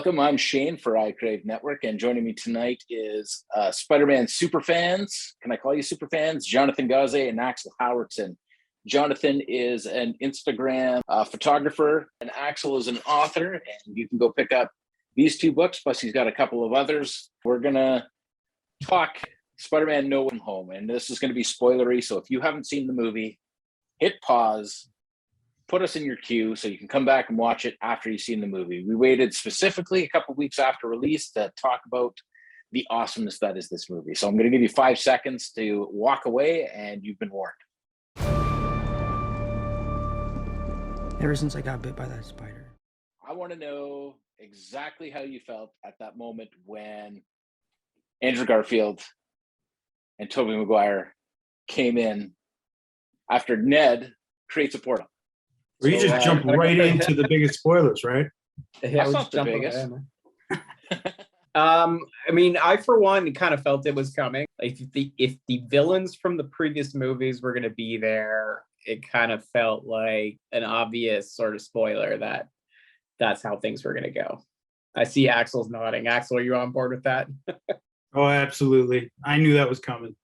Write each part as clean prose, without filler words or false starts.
Welcome. I'm Shane for Eye Crave Network, and joining me tonight is Spider-Man superfans. Can I call you superfans? Jonathan Gazze and Axel Howerton. Jonathan is an Instagram photographer, and Axel is an author, and you can go pick up these two books, plus he's got a couple of others. We're going to talk Spider-Man No Way Home, and this is going to be spoilery, so if you haven't seen the movie, hit pause, put us in your queue so you can come back and watch it after you've seen the movie. We waited specifically a couple of weeks after release to talk about the awesomeness that is this movie. So I'm going to give you 5 seconds to walk away, and you've been warned. Ever since I got bit by that spider. I want to know exactly how you felt at that moment when Andrew Garfield and Tobey Maguire came in after Ned creates a portal. Or you just jump right into the biggest spoilers, right? Yeah, that's not the biggest. I mean, I for one kind of felt it was coming. If the villains from the previous movies were going to be there, it kind of felt like an obvious sort of spoiler that that's how things were going to go. I see Axel's nodding. Axel, are you on board with that? Oh, absolutely. I knew that was coming,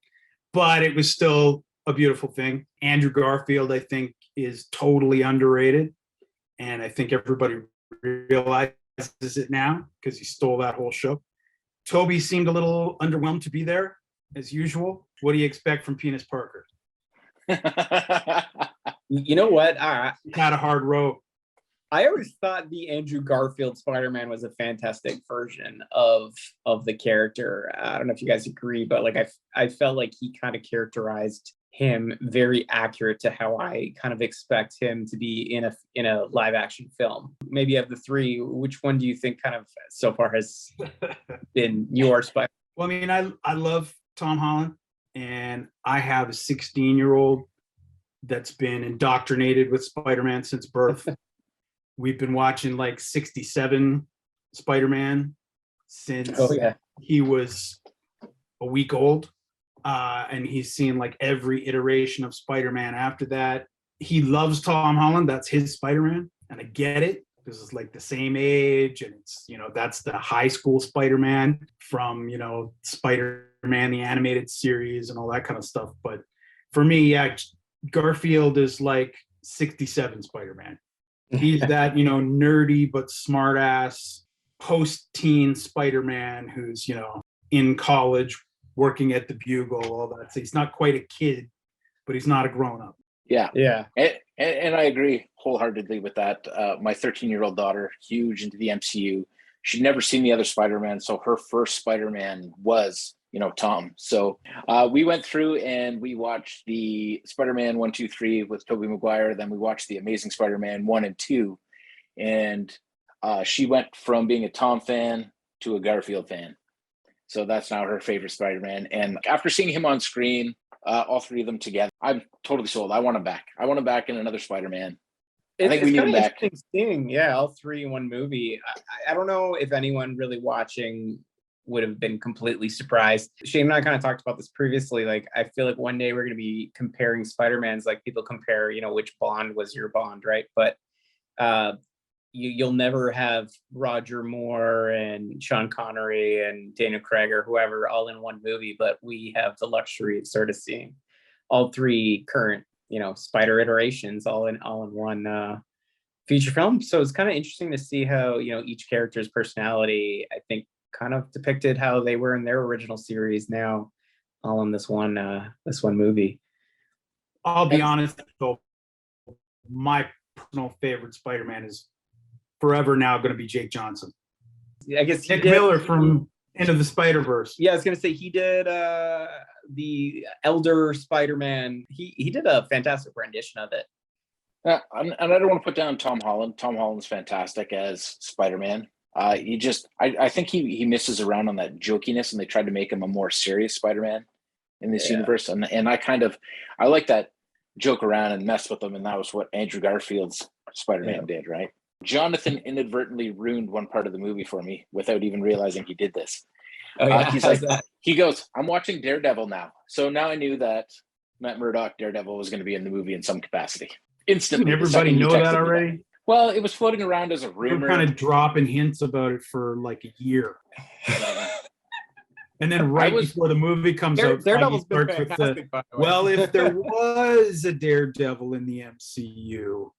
but it was still a beautiful thing. Andrew Garfield, I think, is totally underrated, and I think everybody realizes it now because he stole that whole show. Toby seemed a little underwhelmed to be there, as usual. What do you expect from Penis Parker? You know what? Had a hard row. I always thought the Andrew Garfield Spider-Man was a fantastic version of the character. I don't know if you guys agree, but like I felt like he kind of characterized him very accurate to how I kind of expect him to be in a live action film. Maybe of the three, which one do you think kind of so far has been your Spider? Well, I mean, I love Tom Holland, and I have a 16-year-old that's been indoctrinated with Spider-Man since birth. We've been watching like 67 Spider-Man since he was a week old. And he's seen like every iteration of Spider-Man after that. He loves Tom Holland. That's his Spider-Man. And I get it because it's like the same age. And it's, that's the high school Spider-Man from, Spider-Man, the animated series and all that kind of stuff. But for me, yeah, Garfield is like 67 Spider-Man. He's that, nerdy but smart ass post-teen Spider-Man who's, in college, working at the Bugle, all that. So he's not quite a kid, but he's not a grown-up. Yeah. And I agree wholeheartedly with that. My 13-year-old daughter, huge into the MCU. She'd never seen the other Spider-Man, so her first Spider-Man was, Tom. So we went through and we watched the Spider-Man 1, 2, 3 with Tobey Maguire. Then we watched the Amazing Spider-Man 1 and 2. And she went from being a Tom fan to a Garfield fan. So that's now her favorite Spider-Man. And after seeing him on screen, all three of them together, I'm totally sold. I want him back. I want him back in another Spider-Man. I think we need him back. Seeing, all three in one movie. I don't know if anyone really watching would have been completely surprised. Shane and I kind of talked about this previously. Like, I feel like one day we're going to be comparing Spider-Mans like people compare, which Bond was your Bond, right? But you'll never have Roger Moore and Sean Connery and Daniel Craig or whoever all in one movie, but we have the luxury of sort of seeing all three current, Spider iterations all in one feature film. So it's kind of interesting to see how, each character's personality, I think, kind of depicted how they were in their original series now all in this one movie. I'll be honest, though, my personal favorite Spider-Man is forever now going to be Jake Johnson. I guess Nick Miller from Into the Spider-Verse. Yeah, I was going to say he did the Elder Spider-Man. He did a fantastic rendition of it. And I don't want to put down Tom Holland. Tom Holland's fantastic as Spider-Man. I think he misses around on that jokiness, and they tried to make him a more serious Spider-Man in this universe. And I like that joke around and mess with them, and that was what Andrew Garfield's Spider-Man did, right? Jonathan inadvertently ruined one part of the movie for me without even realizing he did this. He goes, "I'm watching Daredevil now." So now I knew that Matt Murdock Daredevil was going to be in the movie in some capacity. Instantly. Didn't everybody know that already? Well, it was floating around as a They were rumor. kind of dropping hints about it for like a year. And then before the movie comes out, Daredevil's Feige been starts with fantastic, by the way. well, if there was a Daredevil in the MCU,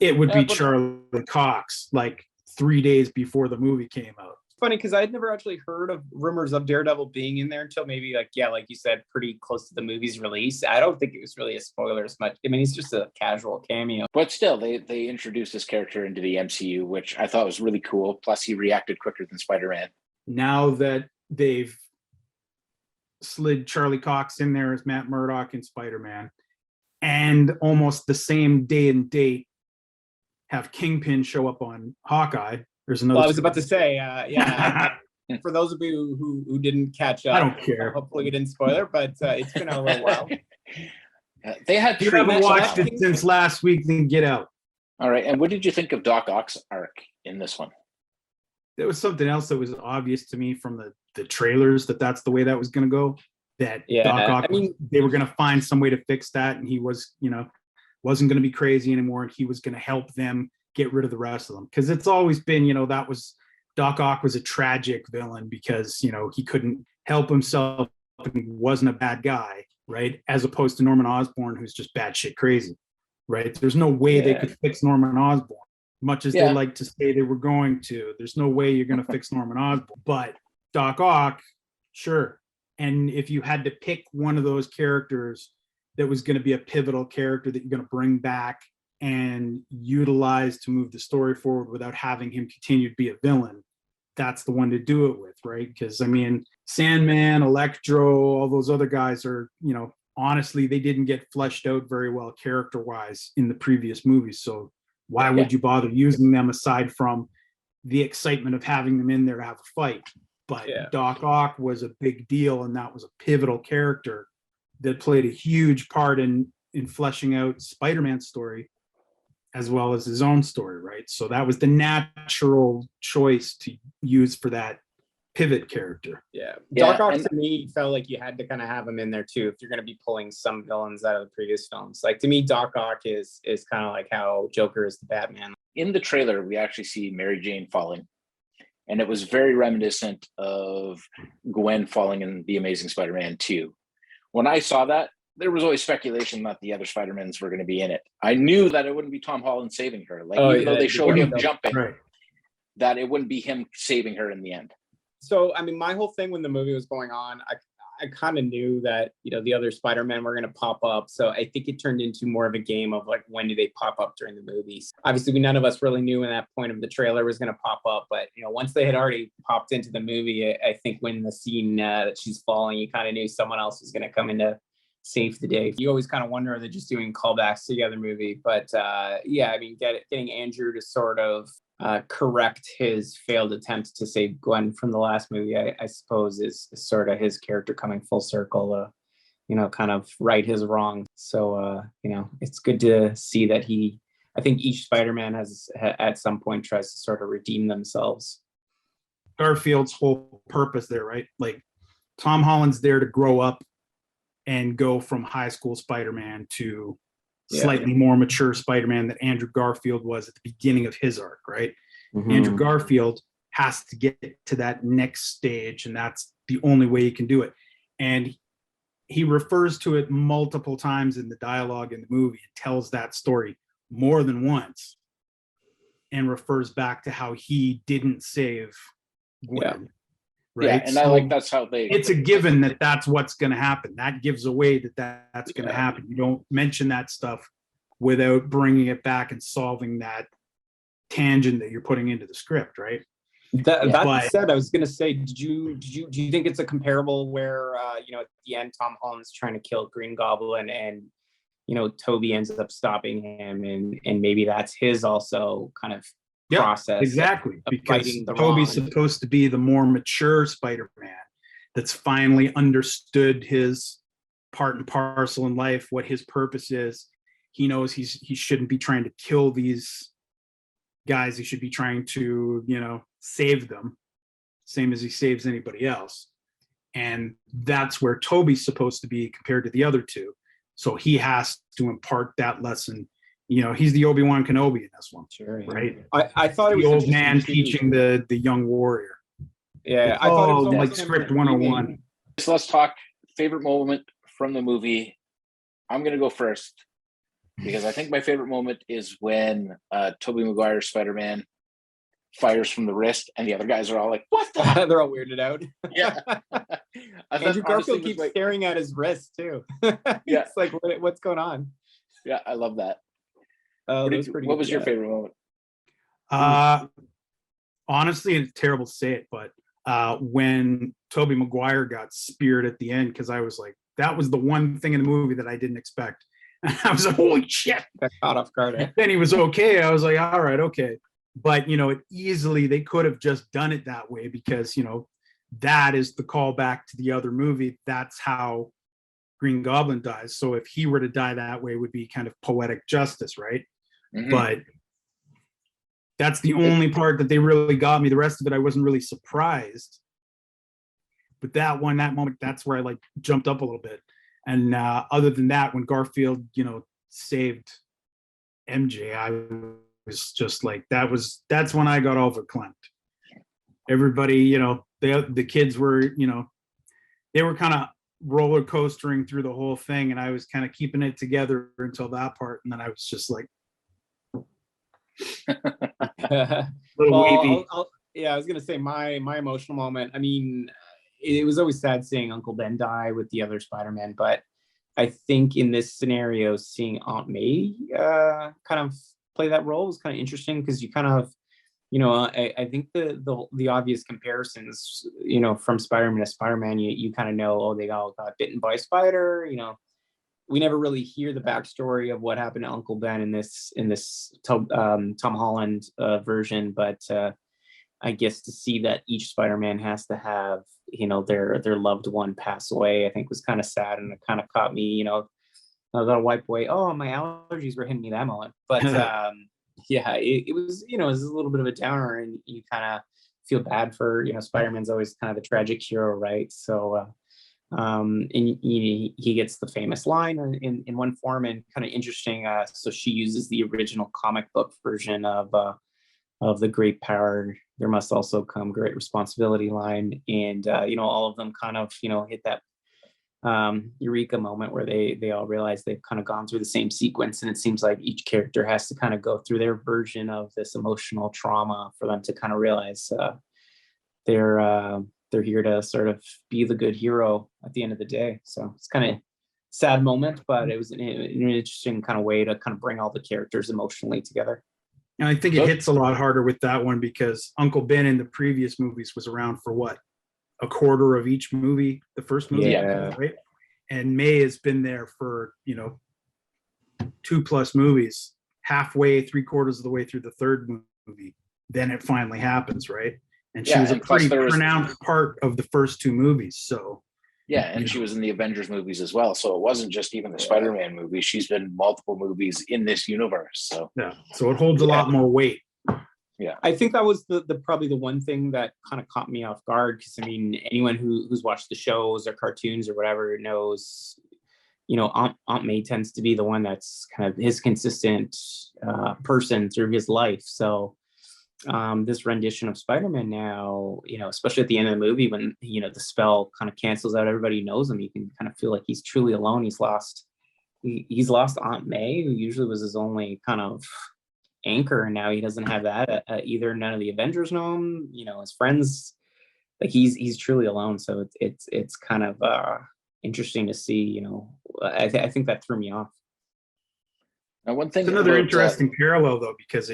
it would be Charlie Cox, like 3 days before the movie came out. Funny because I had never actually heard of rumors of Daredevil being in there until maybe like you said, pretty close to the movie's release. I don't think it was really a spoiler as much. I mean, he's just a casual cameo. But still, they introduced this character into the MCU, which I thought was really cool. Plus, he reacted quicker than Spider-Man. Now that they've slid Charlie Cox in there as Matt Murdock in Spider-Man, and almost the same day and date have Kingpin show up on Hawkeye. There's another. Well, I was about to say, yeah. For those of you who didn't catch up, I don't care. Hopefully, we didn't spoil it, but it's been a little while. They had. If you haven't watched it since last week, then get out. All right. And what did you think of Doc Ock's arc in this one? There was something else that was obvious to me from the trailers that's the way that was going to go. That Doc Ock, they were going to find some way to fix that, and he was, wasn't going to be crazy anymore, and he was going to help them get rid of the rest of them. Because it's always been, that was Doc Ock was a tragic villain because he couldn't help himself and he wasn't a bad guy, right? As opposed to Norman Osborn, who's just batshit crazy, right? There's no way they could fix Norman Osborn. Much as they like to say they were going to. There's no way you're going to fix Norman Osborn. But Doc Ock, sure. And if you had to pick one of those characters that was going to be a pivotal character that you're going to bring back and utilize to move the story forward without having him continue to be a villain, that's the one to do it with, right? Because, Sandman, Electro, all those other guys are, honestly, they didn't get fleshed out very well character-wise in the previous movies. So why would you bother using them aside from the excitement of having them in there to have a fight? But Doc Ock was a big deal, and that was a pivotal character that played a huge part in fleshing out Spider-Man's story as well as his own story, right? So that was the natural choice to use for that pivot character. Doc Ock to me felt like you had to kind of have him in there too if you're going to be pulling some villains out of the previous films. Like, to me, Doc Ock is kind of like how Joker is the Batman. In the trailer, we actually see Mary Jane falling, and it was very reminiscent of Gwen falling in The Amazing Spider-Man 2. When I saw that, there was always speculation that the other Spider-Mans were going to be in it. I knew that it wouldn't be Tom Holland saving her. Even though they showed him jumping, that it wouldn't be him saving her in the end. So, my whole thing when the movie was going on, I kind of knew that, the other Spider-Man were going to pop up. So I think it turned into more of a game of like, when do they pop up during the movies? Obviously, none of us really knew when that point of the trailer was going to pop up. But, once they had already popped into the movie, I think when the scene that she's falling, you kind of knew someone else was going to come in to save the day. You always kind of wonder, are they just doing callbacks to the other movie? But getting Andrew to sort of correct his failed attempt to save Gwen from the last movie, I suppose is sort of his character coming full circle, kind of right his wrong. So, it's good to see that I think each Spider-Man has at some point tries to sort of redeem themselves. Garfield's whole purpose there, right? Like, Tom Holland's there to grow up and go from high school Spider-Man to slightly more mature Spider-Man that Andrew Garfield was at the beginning of his arc, right? Mm-hmm. Andrew Garfield has to get to that next stage, and that's the only way he can do it. And he refers to it multiple times in the dialogue in the movie. It tells that story more than once and refers back to how he didn't save Gwen. Right? Yeah, and I that's how they... It's a given that that's what's going to happen. That gives away that's going to happen. You don't mention that stuff without bringing it back and solving that tangent that you're putting into the script, right? That said, I was going to say, do you think it's a comparable where, at the end, Tom Holland's trying to kill Green Goblin and, Toby ends up stopping him, and maybe that's his also kind of process. Exactly, because Toby's supposed to be the more mature Spider-Man that's finally understood his part and parcel in life, what his purpose is. He knows he shouldn't be trying to kill these guys. He should be trying to, save them, same as he saves anybody else. And that's where Toby's supposed to be compared to the other two. So he has to impart that lesson You know, he's the Obi-Wan Kenobi in this one. Sure. Yeah. Right. I thought it was the old man too. teaching the young warrior. Yeah, I thought it was like almost him script redeeming- 101. So let's talk favorite moment from the movie. I'm gonna go first because I think my favorite moment is when Tobey Maguire's Spider-Man fires from the wrist, and the other guys are all like, "What the?" They're all weirded out. Yeah. Andrew Garfield keeps staring at his wrist too. Yeah. It's like, what's going on? Yeah, I love that. Oh, What was your favorite moment? Honestly, it's terrible to say it, but when Tobey Maguire got speared at the end, because I was like, that was the one thing in the movie that I didn't expect. And I was like, holy shit. Got caught off guard. Then he was okay. I was like, all right, okay. But, you know, they could have just done it that way because, you know, that is the callback to the other movie. That's how Green Goblin dies. So if he were to die that way, it would be kind of poetic justice, right? Mhm. But that's the only part that they really got me. The rest of it, I wasn't really surprised. But that moment, that's where I like jumped up a little bit. And other than that, when Garfield, you know, saved MJ, I was just like, that's when I got overclamped. Everybody, you know, the kids were, you know, they were kind of roller coastering through the whole thing, and I was kind of keeping it together until that part, and then I was just like, little wavy. I was gonna say my emotional moment. I mean, it was always sad seeing Uncle Ben die with the other Spider-Man, but I think in this scenario, seeing Aunt May kind of play that role was kind of interesting because you kind of, you know, I think the obvious comparisons, you know, from Spider-Man to Spider-Man, you kind of know, oh, they all got bitten by a spider. You know, we never really hear the backstory of what happened to Uncle Ben in this Tom Holland version, but I guess to see that each Spider-Man has to have, you know, their loved one pass away, I think was kind of sad, and it kind of caught me, you know, I gotta wipe away. Oh, my allergies were hitting me that moment, but yeah, it was, you know, it was a little bit of a downer, and you kind of feel bad for, you know, Spider-Man's always kind of the tragic hero, right? So, and he gets the famous line in one form, and kind of interesting. So she uses the original comic book version of the great power, there must also come great responsibility line. And, you know, all of them kind of, you know, hit that eureka moment where they all realize they've kind of gone through the same sequence. And it seems like each character has to kind of go through their version of this emotional trauma for them to kind of realize they're here to sort of be the good hero at the end of the day. So it's kind of sad moment, but it was an interesting kind of way to kind of bring all the characters emotionally together. And I think it hits a lot harder with that one because Uncle Ben in the previous movies was around for what? A quarter of each movie, the first movie, yeah. Right? And May has been there for, you know, 2+ movies, halfway, 3/4 of the way through the third movie. Then it finally happens, right? And she was a pretty pronounced part of the first 2 movies. So yeah, and she was in the Avengers movies as well. So it wasn't just even the Spider-Man movie. She's been multiple movies in this universe. So yeah, so it holds a lot more weight. Yeah, I think that was the probably the one thing that kind of caught me off guard, because I mean, anyone who's watched the shows or cartoons or whatever knows, you know, Aunt May tends to be the one that's kind of his consistent person through his life. So this rendition of Spider-Man now, you know, especially at the end of the movie when, you know, the spell kind of cancels out everybody who knows him, you can kind of feel like he's truly alone. He's lost Aunt May, who usually was his only kind of anchor, and now he doesn't have that. Either none of the Avengers know him, you know, his friends, like he's truly alone. So it's kind of interesting to see, you know. I think that threw me off. Now, one thing, it's another interesting parallel though, because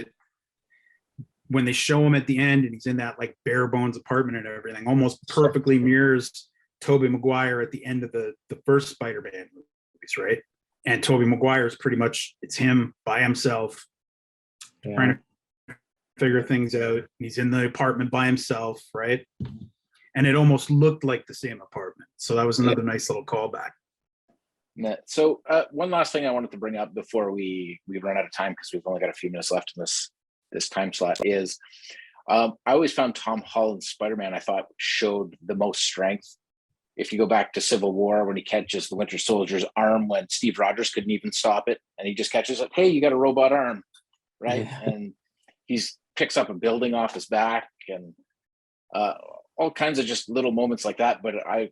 when they show him at the end and he's in that like bare bones apartment and everything, almost perfectly mirrors Tobey Maguire at the end of the first Spider-Man movies, right? And Tobey Maguire is pretty much, it's him by himself, trying to figure things out. He's in the apartment by himself, right? And it almost looked like the same apartment. So that was another nice little callback. So one last thing I wanted to bring up before we run out of time, because we've only got a few minutes left in this time slot, is I always found Tom Holland's Spider-Man, I thought, showed the most strength if you go back to Civil War, when he catches the Winter Soldier's arm when Steve Rogers couldn't even stop it, and he just catches it, hey, you got a robot arm, right? Yeah. And he's picks up a building off his back, and all kinds of just little moments like that. But I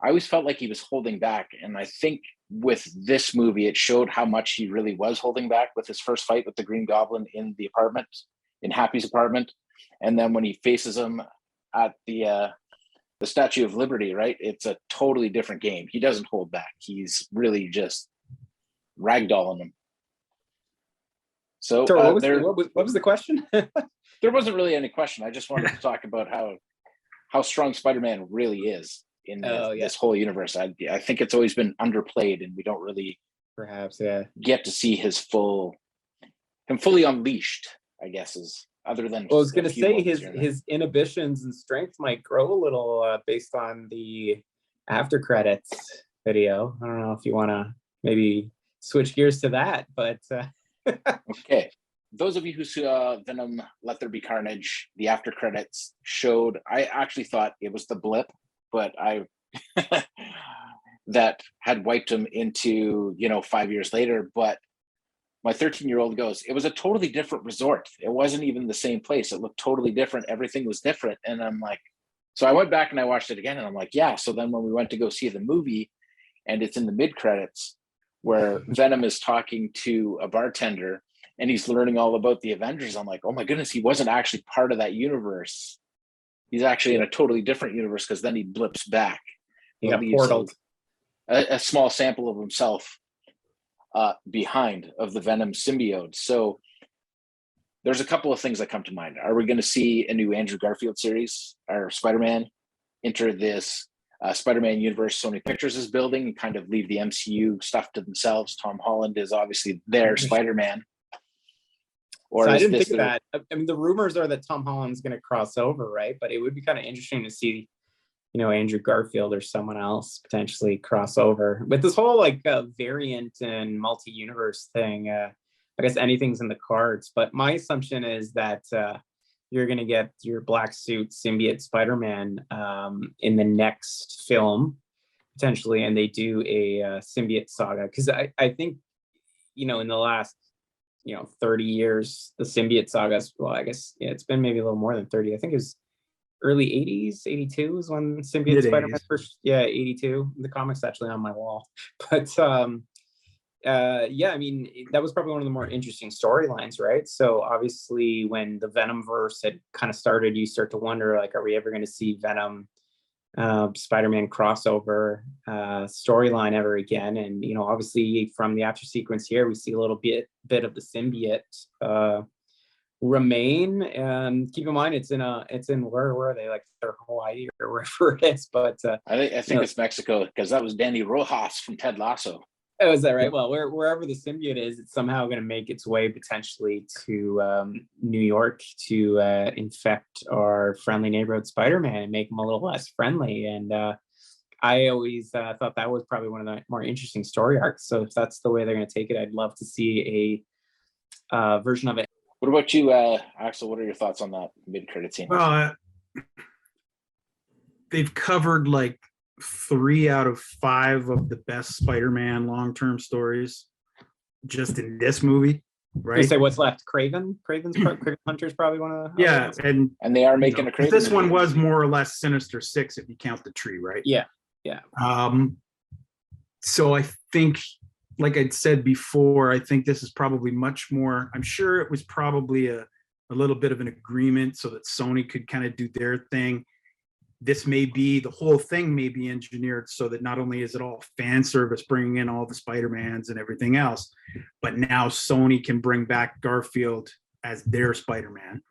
always felt like he was holding back, and I think with this movie, it showed how much he really was holding back with his first fight with the Green Goblin in the apartment, in Happy's apartment, and then when he faces him at the Statue of Liberty, right? It's a totally different game. He doesn't hold back. He's really just ragdolling him. So what was the question? There wasn't really any question. I just wanted to talk about how strong Spider-Man really is in this whole universe. I think it's always been underplayed, and we don't really get to see him fully unleashed, I guess, is other than. Well, I was going to say his inhibitions and strength might grow a little based on the after credits video. I don't know if you want to maybe switch gears to that, but okay. Those of you who saw Venom Let There Be Carnage, the after credits showed, I actually thought it was the blip, but that had wiped him into, 5 years later. But my 13-year-old goes, it was a totally different resort. It wasn't even the same place. It looked totally different. Everything was different. And I'm like, so I went back and I watched it again, and I'm like, yeah. So then when we went to go see the movie, and it's in the mid credits where Venom is talking to a bartender and he's learning all about the Avengers, I'm like, oh my goodness, he wasn't actually part of that universe. He's actually in a totally different universe, because then he blips back. He got portaled. A small sample of himself behind of the Venom symbiote. So there's a couple of things that come to mind. Are we going to see a new Andrew Garfield series, or Spider-Man enter this Spider-Man universe Sony Pictures is building, and kind of leave the MCU stuff to themselves? Tom Holland is obviously their Spider-Man. Or so I didn't think of that. I mean, the rumors are that Tom Holland's going to cross over, right? But it would be kind of interesting to see, Andrew Garfield or someone else potentially cross over with this whole variant and multi-universe thing. I guess anything's in the cards, but my assumption is that you're going to get your black suit symbiote Spider-Man in the next film potentially, and they do a symbiote saga, because I think in the last 30 years, the symbiote sagas, well, I guess it's been maybe a little more than 30. I think it was early 80s. 82 is when symbiote Spider-Man first, 82. The comic's actually on my wall. But I mean, that was probably one of the more interesting storylines, right? So obviously when the Venom verse had kind of started, you start to wonder, are we ever going to see Venom Spider-Man crossover storyline ever again? And obviously from the after sequence here, we see a little bit of the symbiote remain. Keep in mind, it's in where are they, they're Hawaii or wherever it is, but I think it's Mexico, because that was Danny Rojas from Ted Lasso. Oh, is that right? Well, wherever the symbiote is, it's somehow going to make its way potentially to New York to infect our friendly neighborhood Spider-Man and make him a little less friendly. And I always thought that was probably one of the more interesting story arcs. So if that's the way they're going to take it, I'd love to see a version of it. What about you, Axel? What are your thoughts on that mid-credit scene? Well, they've covered 3 out of 5 of the best Spider-Man long-term stories just in this movie, right? You say what's left? Craven Hunter's probably one of the and they are making a Craven. This one was more or less Sinister Six if you count the tree, right? Yeah. So I think, like I'd said before, I think this is probably much more. I'm sure it was probably a little bit of an agreement so that Sony could kind of do their thing. This may be, the whole thing may be engineered so that not only is it all fan service, bringing in all the Spider-Mans and everything else, but now Sony can bring back Garfield as their Spider-Man.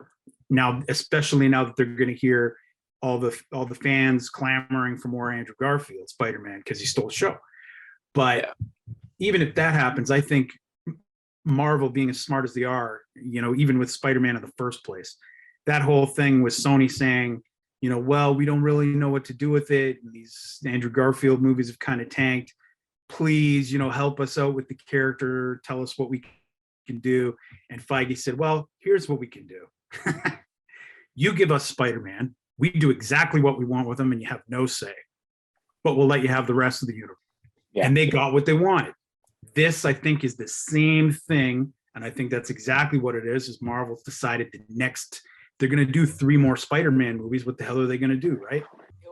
Now, especially now that they're going to hear all the fans clamoring for more Andrew Garfield Spider-Man because he stole the show. But even if that happens, I think Marvel, being as smart as they are, even with Spider-Man in the first place, that whole thing was Sony saying, well, we don't really know what to do with it. These Andrew Garfield movies have kind of tanked. Please, help us out with the character. Tell us what we can do. And Feige said, well, here's what we can do. You give us Spider-Man. We do exactly what we want with him, and you have no say. but we'll let you have the rest of the universe. Yeah. And they got what they wanted. This, I think, is the same thing. And I think that's exactly what it is Marvel's decided they're going to do 3 more Spider-Man movies. What the hell are they going to do, right?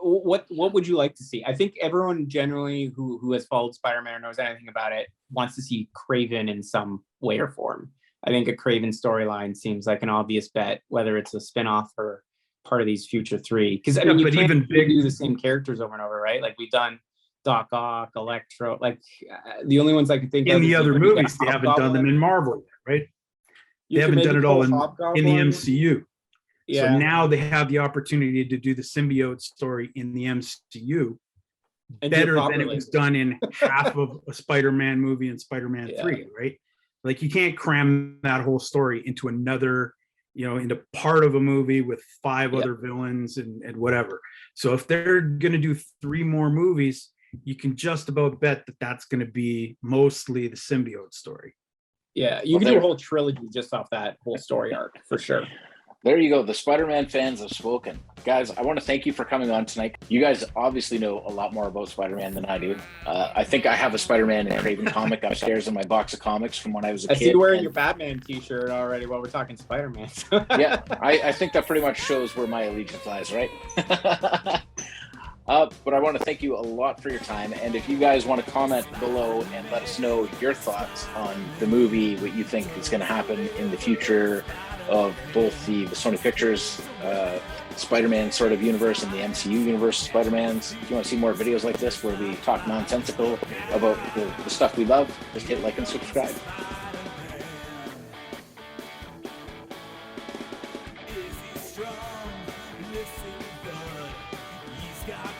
What would you like to see? I think everyone generally who has followed Spider-Man or knows anything about it wants to see Kraven in some way or form. I think a Kraven storyline seems like an obvious bet, whether it's a spinoff or part of these future 3. Because I mean, you can't do the same characters over and over, right? Like we've done Doc Ock, Electro. Like the only ones I can think of in the other movies, they haven't done them in Marvel yet, right? They haven't done it all in the MCU. Yeah. So now they have the opportunity to do the symbiote story in the MCU better than it was done in half of a Spider-Man movie and Spider-Man 3, right? Like you can't cram that whole story into another, into part of a movie with 5 other villains and whatever. So if they're going to do 3 more movies, you can just about bet that that's going to be mostly the symbiote story. Yeah, you can do a whole trilogy just off that whole story arc for sure. There you go. The Spider-Man fans have spoken. Guys, I want to thank you for coming on tonight. You guys obviously know a lot more about Spider-Man than I do. I think I have a Spider-Man and Kraven comic upstairs in my box of comics from when I was a kid. I see you wearing your Batman t-shirt already while we're talking Spider-Man. Yeah, I think that pretty much shows where my allegiance lies, right? But I want to thank you a lot for your time. And if you guys want to comment below and let us know your thoughts on the movie, what you think is going to happen in the future of both the Sony Pictures Spider-Man sort of universe and the MCU universe of Spider-Mans. If you want to see more videos like this where we talk nonsensical about the stuff we love, just hit like and subscribe. Is he strong? Listen, but he's got